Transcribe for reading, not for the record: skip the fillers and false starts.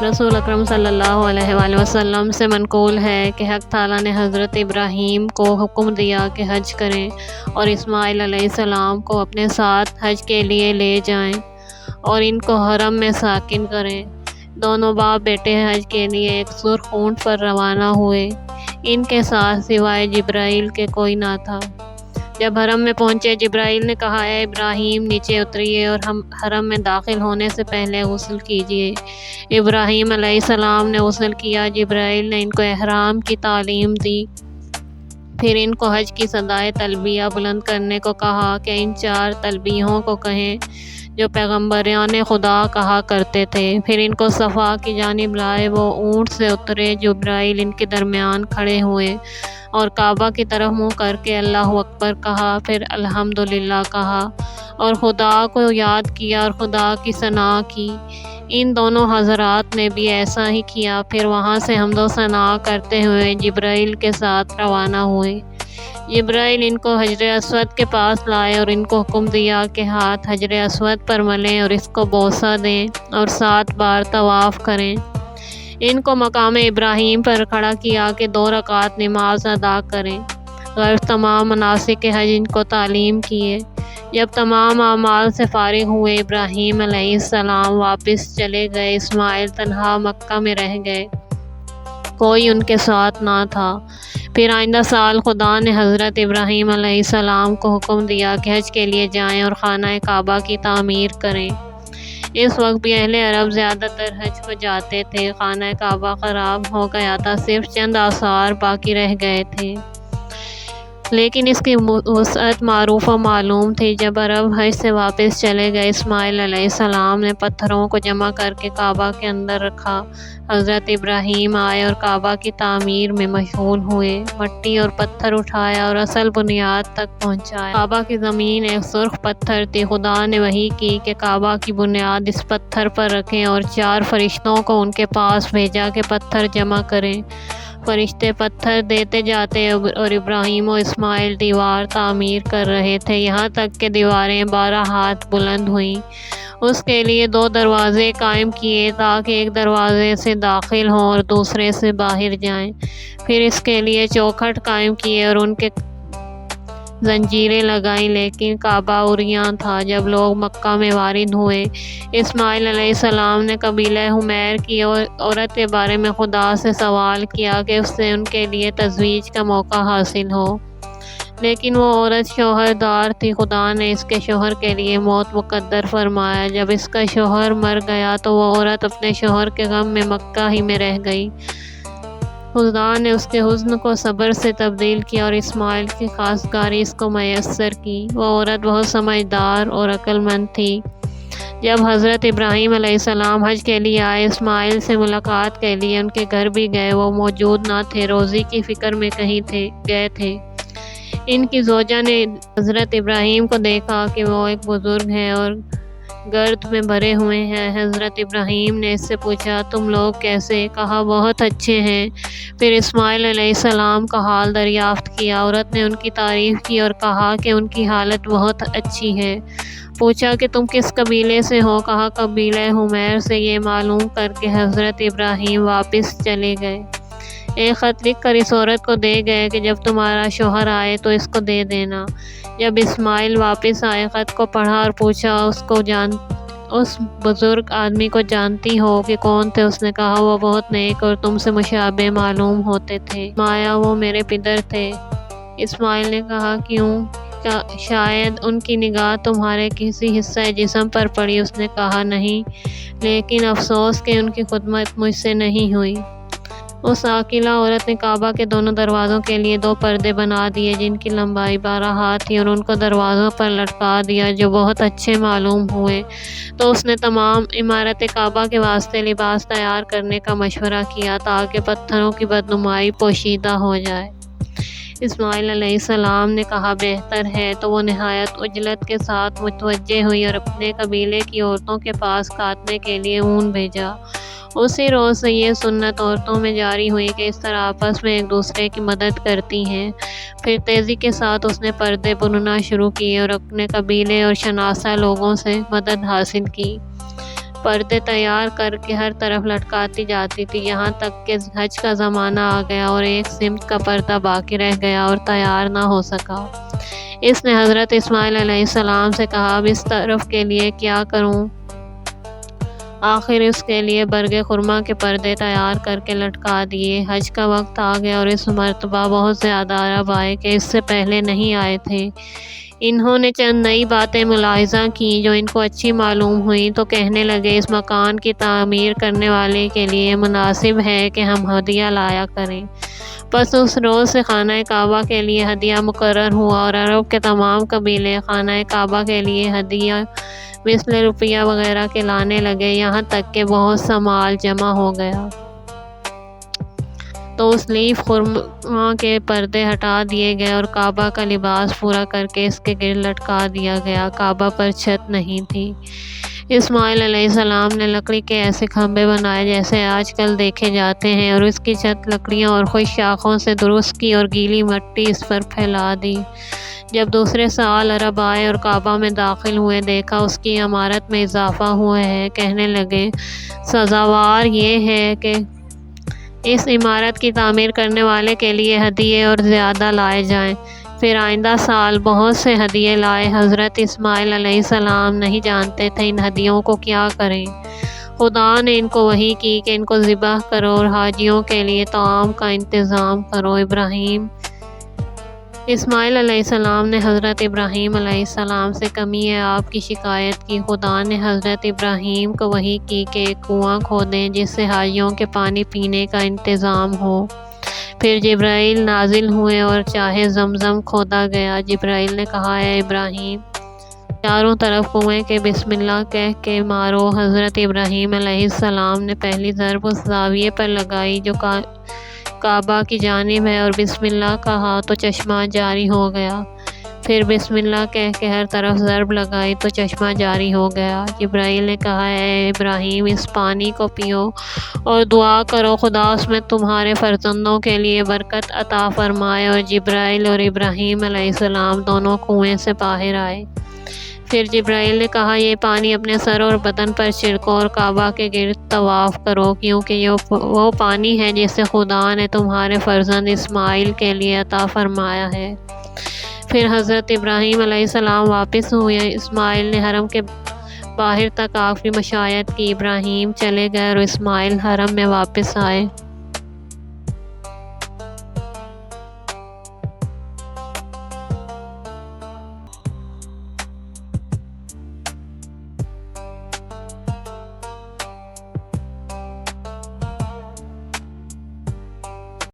رسول اکرم صلی اللہ علیہ وآلہ وسلم سے منقول ہے کہ حق تعالیٰ نے حضرت ابراہیم کو حکم دیا کہ حج کریں اور اسماعیل علیہ السلام کو اپنے ساتھ حج کے لیے لے جائیں اور ان کو حرم میں ساکن کریں۔ دونوں باپ بیٹے حج کے لیے ایک سرخ اونٹ پر روانہ ہوئے۔ ان کے ساتھ سوائے جبرائیل کے کوئی نہ تھا۔ جب حرم میں پہنچے، جبرائیل نے کہا، اے ابراہیم، نیچے اتریے اور حرم میں داخل ہونے سے پہلے غسل کیجیے۔ ابراہیم علیہ السلام نے غسل کیا۔ جبرائیل نے ان کو احرام کی تعلیم دی، پھر ان کو حج کی صدائے تلبیہ بلند کرنے کو کہا کہ ان 4 تلبیہوں کو کہیں جو پیغمبران خدا کہا کرتے تھے۔ پھر ان کو صفا کی جانب لائے، وہ اونٹ سے اترے۔ جبرائیل ان کے درمیان کھڑے ہوئے اور کعبہ کی طرف منہ کر کے اللہ اکبر کہا، پھر الحمدللہ کہا اور خدا کو یاد کیا اور خدا کی ثنا کی۔ ان دونوں حضرات نے بھی ایسا ہی کیا، پھر وہاں سے حمد و ثنا کرتے ہوئے جبرائیل کے ساتھ روانہ ہوئے۔ جبرائیل ان کو حجر اسود کے پاس لائے اور ان کو حکم دیا کہ ہاتھ حجر اسود پر ملیں اور اس کو بوسہ دیں اور 7 بار طواف کریں۔ ان کو مقام ابراہیم پر کھڑا کیا کہ 2 رکعت نماز ادا کریں۔ غرض تمام مناسک حج ان کو تعلیم کیے۔ جب تمام اعمال سے فارغ ہوئے، ابراہیم علیہ السلام واپس چلے گئے۔ اسماعیل تنہا مکہ میں رہ گئے، کوئی ان کے ساتھ نہ تھا۔ پھر آئندہ سال خدا نے حضرت ابراہیم علیہ السلام کو حکم دیا کہ حج کے لیے جائیں اور خانہ کعبہ کی تعمیر کریں۔ اس وقت بھی اہل عرب زیادہ تر حج کو جاتے تھے۔ خانہ کعبہ خراب ہو گیا تھا، صرف چند آثار باقی رہ گئے تھے، لیکن اس کی وسعت معروف و معلوم تھی۔ جب عرب حج سے واپس چلے گئے، اسماعیل علیہ السلام نے پتھروں کو جمع کر کے کعبہ کے اندر رکھا۔ حضرت ابراہیم آئے اور کعبہ کی تعمیر میں مشغول ہوئے، مٹی اور پتھر اٹھایا اور اصل بنیاد تک پہنچایا۔ کعبہ کی زمین ایک سرخ پتھر تھی۔ خدا نے وحی کی کہ کعبہ کی بنیاد اس پتھر پر رکھیں اور 4 فرشتوں کو ان کے پاس بھیجا کہ پتھر جمع کریں۔ فرشتے پتھر دیتے جاتے اور ابراہیم و اسماعیل دیوار تعمیر کر رہے تھے، یہاں تک کہ دیواریں 12 ہاتھ بلند ہوئیں۔ اس کے لیے 2 دروازے قائم کیے تاکہ ایک دروازے سے داخل ہوں اور دوسرے سے باہر جائیں۔ پھر اس کے لیے چوکھٹ قائم کیے اور ان کے زنجیریں لگائیں، لیکن کعبہ عریاں تھا۔ جب لوگ مکہ میں وارد ہوئے، اسماعیل علیہ السلام نے قبیلہ حمیر کی عورت کے بارے میں خدا سے سوال کیا کہ اس سے ان کے لیے تزویج کا موقع حاصل ہو، لیکن وہ عورت شوہر دار تھی۔ خدا نے اس کے شوہر کے لیے موت مقدر فرمایا۔ جب اس کا شوہر مر گیا تو وہ عورت اپنے شوہر کے غم میں مکہ ہی میں رہ گئی۔ خدا نے اس کے حزن کو صبر سے تبدیل کیا اور اسماعیل کی خواستگاری اس کو میسر کی۔ وہ عورت بہت سمجھدار اور عقل مند تھی۔ جب حضرت ابراہیم علیہ السلام حج کے لیے آئے، اسماعیل سے ملاقات کے لیے ان کے گھر بھی گئے۔ وہ موجود نہ تھے، روزی کی فکر میں کہیں گئے تھے۔ ان کی زوجہ نے حضرت ابراہیم کو دیکھا کہ وہ ایک بزرگ ہیں اور گرد میں بھرے ہوئے ہیں۔ حضرت ابراہیم نے اس سے پوچھا، تم لوگ کیسے؟ کہا، بہت اچھے ہیں۔ پھر اسماعیل علیہ السلام کا حال دریافت کیا۔ عورت نے ان کی تعریف کی اور کہا کہ ان کی حالت بہت اچھی ہے۔ پوچھا کہ تم کس قبیلے سے ہو؟ کہا، قبیلہ حمیر سے۔ یہ معلوم کر کے حضرت ابراہیم واپس چلے گئے۔ ایک خط لکھ کر اس عورت کو دے گئے کہ جب تمہارا شوہر آئے تو اس کو دے دینا۔ جب اسماعیل واپس آئے، خط کو پڑھا اور پوچھا، اس بزرگ آدمی کو جانتی ہو کہ کون تھے؟ اس نے کہا، وہ بہت نیک اور تم سے مشابہ معلوم ہوتے تھے۔ مایا، وہ میرے پدر تھے۔ اسماعیل نے کہا، کیوں؟ شاید ان کی نگاہ تمہارے کسی حصہ جسم پر پڑی۔ اس نے کہا، نہیں، لیکن افسوس کہ ان کی خدمت مجھ سے نہیں ہوئی۔ اس عاقلہ عورت نے کعبہ کے دونوں دروازوں کے لیے 2 پردے بنا دیے جن کی لمبائی 12 ہاتھ تھی اور ان کو دروازوں پر لٹکا دیا جو بہت اچھے معلوم ہوئے۔ تو اس نے تمام عمارت کعبہ کے واسطے لباس تیار کرنے کا مشورہ کیا تاکہ پتھروں کی بدنمائی پوشیدہ ہو جائے۔ اسماعیل علیہ السلام نے کہا، بہتر ہے۔ تو وہ نہایت عجلت کے ساتھ متوجہ ہوئی اور اپنے قبیلے کی عورتوں کے پاس کاٹنے کے لیے اون بھیجا۔ اسی روز سے یہ سنت عورتوں میں جاری ہوئی کہ اس طرح آپس میں ایک دوسرے کی مدد کرتی ہیں۔ پھر تیزی کے ساتھ اس نے پردے بننا شروع کیے اور اپنے قبیلے اور شناسہ لوگوں سے مدد حاصل کی۔ پردے تیار کر کے ہر طرف لٹکاتی جاتی تھی، یہاں تک کہ حج کا زمانہ آ گیا اور ایک سمت کا پردہ باقی رہ گیا اور تیار نہ ہو سکا۔ اس نے حضرت اسماعیل علیہ السلام سے کہا، اب اس طرف کے لیے کیا کروں؟ آخر اس کے لیے برگ خرما کے پردے تیار کر کے لٹکا دیے۔ حج کا وقت آ گیا اور اس مرتبہ بہت زیادہ عرب آئے کہ اس سے پہلے نہیں آئے تھے۔ انہوں نے چند نئی باتیں ملاحظہ کیں جو ان کو اچھی معلوم ہوئیں تو کہنے لگے، اس مکان کی تعمیر کرنے والے کے لیے مناسب ہے کہ ہم ہدیہ لایا کریں۔ پس اس روز سے خانہ کعبہ کے لیے ہدیہ مقرر ہوا اور عرب کے تمام قبیلے خانہ کعبہ کے لیے ہدیہ مثل روپیہ وغیرہ کے لانے لگے، یہاں تک کہ بہت سا مال جمع ہو گیا۔ تو اس لیف خرما کے پردے ہٹا دیے گئے اور کعبہ کا لباس پورا کر کے اس کے گرد لٹکا دیا گیا۔ کعبہ پر چھت نہیں تھی۔ اسماعیل علیہ السلام نے لکڑی کے ایسے کھمبے بنائے جیسے آج کل دیکھے جاتے ہیں، اور اس کی چھت لکڑیوں اور خشک شاخوں سے درست کی اور گیلی مٹی اس پر پھیلا دی۔ جب دوسرے سال عرب آئے اور کعبہ میں داخل ہوئے، دیکھا اس کی عمارت میں اضافہ ہوا ہے۔ کہنے لگے، سزاوار یہ ہے کہ اس عمارت کی تعمیر کرنے والے کے لیے ہدیے اور زیادہ لائے جائیں۔ پھر آئندہ سال بہت سے ہدیے لائے۔ حضرت اسماعیل علیہ السلام نہیں جانتے تھے ان ہدیوں کو کیا کریں۔ خدا نے ان کو وحی کی کہ ان کو ذبح کرو اور حاجیوں کے لیے طعام کا انتظام کرو۔ اسماعیل علیہ السلام نے حضرت ابراہیم علیہ السلام سے کمی آپ کی شکایت کی۔ خدا نے حضرت ابراہیم کو وحی کی کہ ایک کنواں کھودیں جس سے حاجیوں کے پانی پینے کا انتظام ہو۔ پھر جبرائیل نازل ہوئے اور چاہے زمزم کھودا گیا۔ جبرائیل نے کہا، اے ابراہیم، چاروں طرف کنویں کے بسم اللہ کہہ کے مارو۔ حضرت ابراہیم علیہ السلام نے پہلی ضرب اس زاویے پر لگائی جو کعبہ کی جانب ہے اور بسم اللہ کہا تو چشمہ جاری ہو گیا۔ پھر بسم اللہ کہہ کے ہر طرف ضرب لگائی تو چشمہ جاری ہو گیا۔ جبرائیل نے کہا، اے ابراہیم، اس پانی کو پیو اور دعا کرو خدا اس میں تمہارے فرزندوں کے لیے برکت عطا فرمائے۔ اور جبرائیل اور ابراہیم علیہ السلام دونوں کنویں سے باہر آئے۔ پھر جبرائیل نے کہا، یہ پانی اپنے سر اور بدن پر چھڑکو اور کعبہ کے گرد طواف کرو، کیونکہ یہ وہ پانی ہے جسے خدا نے تمہارے فرزند اسماعیل کے لیے عطا فرمایا ہے۔ پھر حضرت ابراہیم علیہ السلام واپس ہوئے۔ اسماعیل نے حرم کے باہر تک آخری مشایت کی۔ ابراہیم چلے گئے اور اسماعیل حرم میں واپس آئے۔